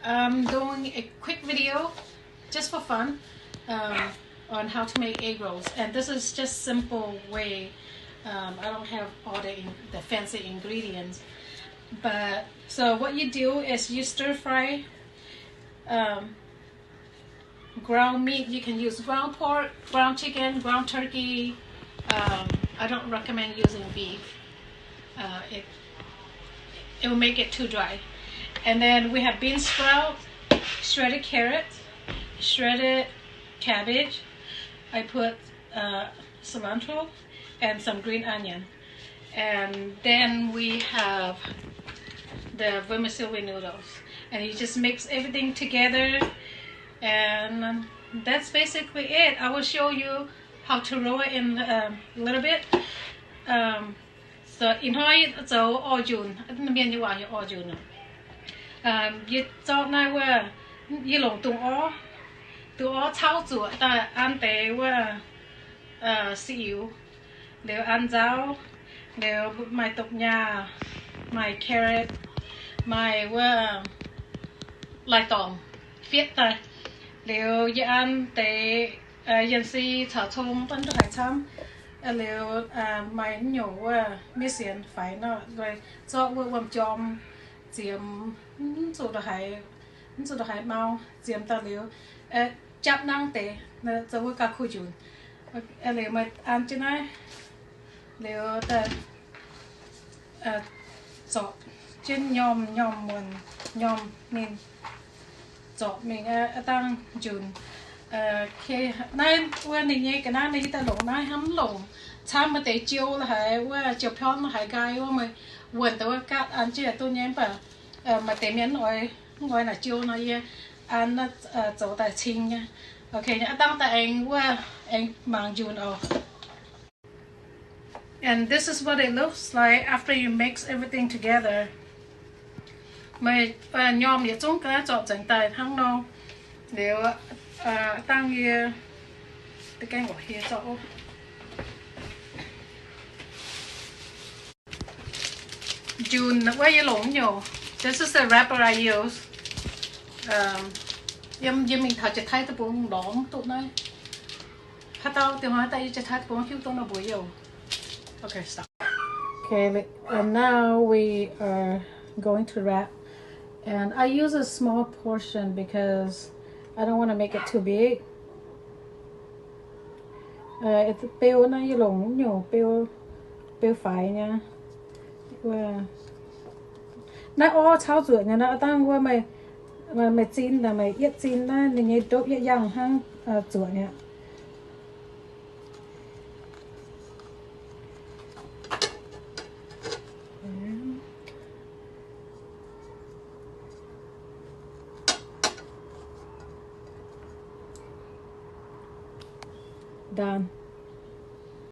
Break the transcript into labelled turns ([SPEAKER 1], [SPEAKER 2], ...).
[SPEAKER 1] I'm doing a quick video just for fun on how to make egg rolls, and this is just simple way. I don't have all the fancy ingredients, but so what you do is you stir fry ground meat. You can use ground pork, ground chicken, ground turkey. I don't recommend using beef. It will make it too dry. And then we have bean sprout, shredded carrot, shredded cabbage. I put cilantro and some green onion. And then we have the vermicelli noodles. And you just mix everything together. And that's basically it. I will show you how to roll it in a little bit. So in hoi so orv-njunc, nó miền như vậy orv-njunc. You cho nàyว่ายี่หลงตัวเช่าจั่วแต่อันเตว่าซีอิ๊วเดี๋ยวอันเจ้าเดี๋ยวไม่ตกยาไม่แครอทไม่ว่าลายตอมเฟียดแต่เดี๋ยวยี่อันเตยันซีถาชงต้นตัวหายช้ำเดี๋ยวไม่หนูว่าไม่เสียนไฟเนาะโดยเจาะว่าความจอมเจียมสูตรหายเมาเจียมตาเหลียวจับนั่งเตะจะว่ากาคุจุนเหลียวมาอันจะไหนเหลียวแต่เจาะชิ้นยอมมันยอมมินเจาะมินตั้งจุนเคนั่นว่าในนี้กันนั่นในที่ตลกนั่นห้ำหลงช้ามาเตะเจียวละหายว่าเจียวพร้อมละหายกายว่ามันวนแต่ว่ากัดอันเจียตัวนี้ป่ะmà tế miễn ngồi là chiêu nó ye ăn nó chỗ tại chinh nha. Ok nhá, tăng tại anh mang jun off. And this is what it looks like after you mix everything together. Mày nhom vậy chúng cái chọn chỉnh tại thang nông nếu tăng ye cái canh của here chỗ jun nó quay lủng nhiều. This is the wrapper I use. Mình thảo chỉ thay từ bốn đón tụi này. Phát tao tiếng Hoa tại chỉ thay từ bốn phiếu tụi nó bùi dầu. Okay, stop. Okay, and now we are going to wrap. And I use a small portion because I don't want to make it too big. It's pale na như lồng nhiều pale phải nha. Nó ô cháo ruột nha nó tăng qua mày chín là mày yết chín đó nên như đốt yết yang hang ruột nha. Done.